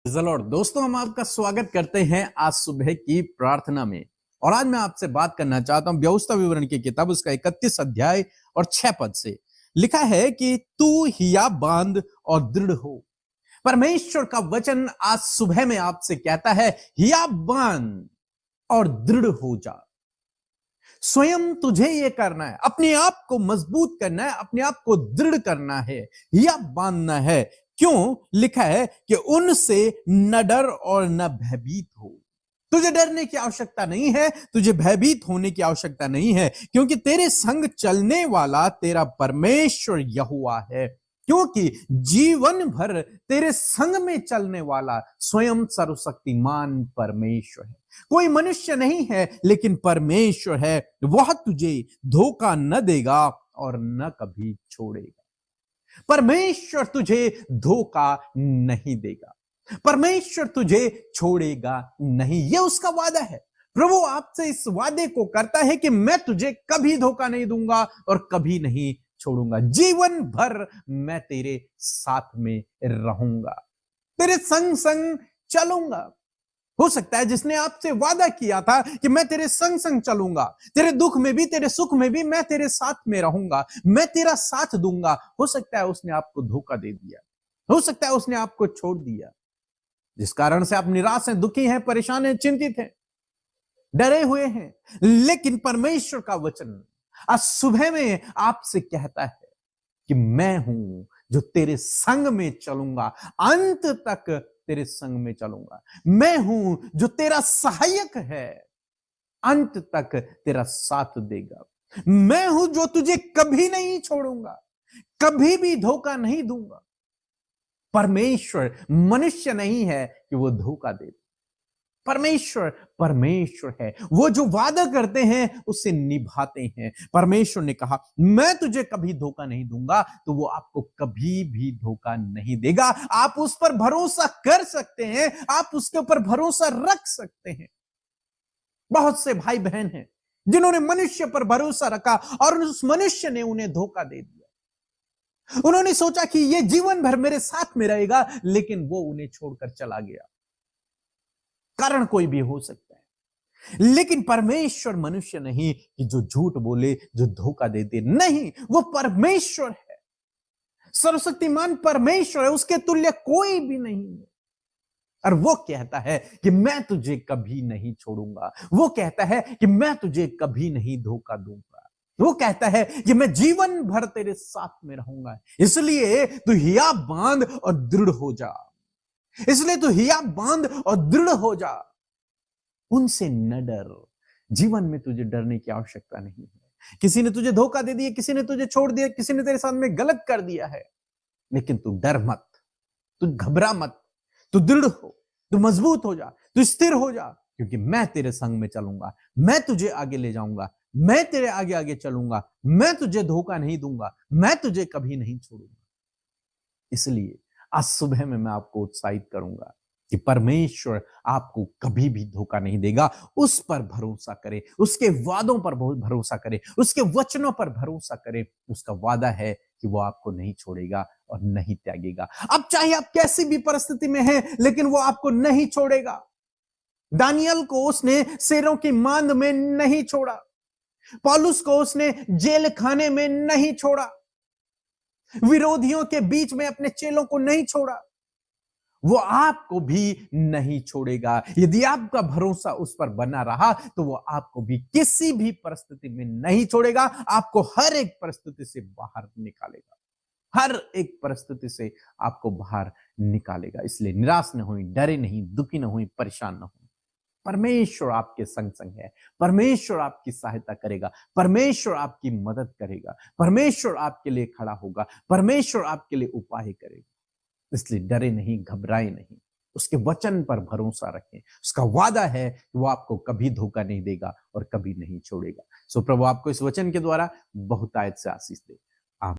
Lord दोस्तों, हम आपका स्वागत करते हैं आज सुबह की प्रार्थना में। और आज मैं आपसे बात करना चाहता हूं व्यवस्था विवरण की किताब उसका 31 अध्याय और 6 पद से। लिखा है कि तू हिया बांध और दृढ़ हो। परमेश्वर का वचन आज सुबह में आपसे कहता है, हिया बांध और दृढ़ हो जा। स्वयं तुझे यह करना है, अपने आप को मजबूत करना है, अपने आप को दृढ़ करना है, हिया बांधना है। क्यों? लिखा है कि उनसे न डर और न भयभीत हो। तुझे डरने की आवश्यकता नहीं है, तुझे भयभीत होने की आवश्यकता नहीं है, क्योंकि तेरे संग चलने वाला तेरा परमेश्वर यहोवा है। क्योंकि जीवन भर तेरे संग में चलने वाला स्वयं सर्वशक्तिमान परमेश्वर है। कोई मनुष्य नहीं है, लेकिन परमेश्वर है। वह तुझे धोखा न देगा और न कभी छोड़ेगा। परमेश्वर तुझे धोखा नहीं देगा, परमेश्वर तुझे छोड़ेगा नहीं। यह उसका वादा है। प्रभु आपसे इस वादे को करता है कि मैं तुझे कभी धोखा नहीं दूंगा और कभी नहीं छोड़ूंगा। जीवन भर मैं तेरे साथ में रहूंगा, तेरे संग संग चलूंगा। हो सकता है जिसने आपसे वादा किया था कि मैं तेरे संग संग चलूंगा, तेरे दुख में भी तेरे सुख में भी मैं तेरे साथ में रहूंगा, मैं तेरा साथ दूंगा, हो सकता है उसने आपको धोखा दे दिया, हो सकता है उसने आपको छोड़ दिया, जिस कारण से आप निराश हैं, दुखी हैं, परेशान हैं, चिंतित हैं, डरे हुए हैं। लेकिन परमेश्वर का वचन आज सुबह में आपसे कहता है कि मैं हूं जो तेरे संग में चलूंगा, अंत तक तेरे संग में चलूंगा। मैं हूं जो तेरा सहायक है, अंत तक तेरा साथ देगा। मैं हूं जो तुझे कभी नहीं छोड़ूंगा, कभी भी धोखा नहीं दूंगा। परमेश्वर मनुष्य नहीं है कि वो धोखा दे। परमेश्वर परमेश्वर है, वो जो वादा करते हैं उसे निभाते हैं। परमेश्वर ने कहा मैं तुझे कभी धोखा नहीं दूंगा, तो वो आपको कभी भी धोखा नहीं देगा। आप उस पर भरोसा कर सकते हैं, आप उसके ऊपर भरोसा रख सकते हैं। बहुत से भाई बहन हैं जिन्होंने मनुष्य पर भरोसा रखा और उस मनुष्य ने उन्हें धोखा दे दिया। उन्होंने सोचा कि ये जीवन भर मेरे साथ में रहेगा, लेकिन वो उन्हें छोड़कर चला गया। कारण कोई भी हो सकता है, लेकिन परमेश्वर मनुष्य नहीं कि जो झूठ बोले, जो धोखा दे दे। नहीं, वो परमेश्वर है, सर्वशक्तिमान परमेश्वर है, उसके तुल्य कोई भी नहीं है। और वो कहता है कि मैं तुझे कभी नहीं छोड़ूंगा, वो कहता है कि मैं तुझे कभी नहीं धोखा दूंगा, वो कहता है कि मैं जीवन भर तेरे साथ में रहूंगा। इसलिए तू हिया बांध और दृढ़ हो जा, इसलिए तू हिया बांध और दृढ़ हो जा। उनसे न डर। जीवन में तुझे डरने की आवश्यकता नहीं है। किसी ने तुझे धोखा दे दिया, किसी ने तुझे छोड़ दिया, किसी ने तेरे साथ में गलत कर दिया है, लेकिन तू डर मत, तू घबरा मत, तू दृढ़ हो, तू मजबूत हो जा, तू स्थिर हो जा, क्योंकि मैं तेरे संग में चलूंगा, मैं तुझे आगे ले जाऊंगा, मैं तेरे आगे आगे चलूंगा, मैं तुझे धोखा नहीं दूंगा, मैं तुझे कभी नहीं छोड़ूंगा। इसलिए आज सुबह में मैं आपको उत्साहित करूंगा कि परमेश्वर आपको कभी भी धोखा नहीं देगा। उस पर भरोसा करें, उसके वादों पर भरोसा करें, उसके वचनों पर भरोसा करें। उसका वादा है कि वो आपको नहीं छोड़ेगा और नहीं त्यागेगा। अब चाहे आप कैसी भी परिस्थिति में हैं, लेकिन वो आपको नहीं छोड़ेगा। दानियल को उसने शेरों की मांद में नहीं छोड़ा, पौलुस को उसने जेल खाने में नहीं छोड़ा, विरोधियों के बीच में अपने चेलों को नहीं छोड़ा। वो आपको भी नहीं छोड़ेगा। यदि आपका भरोसा उस पर बना रहा, तो वो आपको भी किसी भी परिस्थिति में नहीं छोड़ेगा। आपको हर एक परिस्थिति से बाहर निकालेगा, हर एक परिस्थिति से आपको बाहर निकालेगा। इसलिए निराश न होइए, डरे नहीं, दुखी न होइए, परेशान न होइए। परमेश्वर आपके संग संग है, परमेश्वर आपकी सहायता करेगा, परमेश्वर आपकी मदद करेगा, परमेश्वर आपके लिए खड़ा होगा, परमेश्वर आपके लिए उपाय करेगा। इसलिए डरे नहीं, घबराए नहीं, उसके वचन पर भरोसा रखें। उसका वादा है कि वो आपको कभी धोखा नहीं देगा और कभी नहीं छोड़ेगा। सो प्रभु आपको इस वचन के द्वारा बहुतायत से आशीष दे।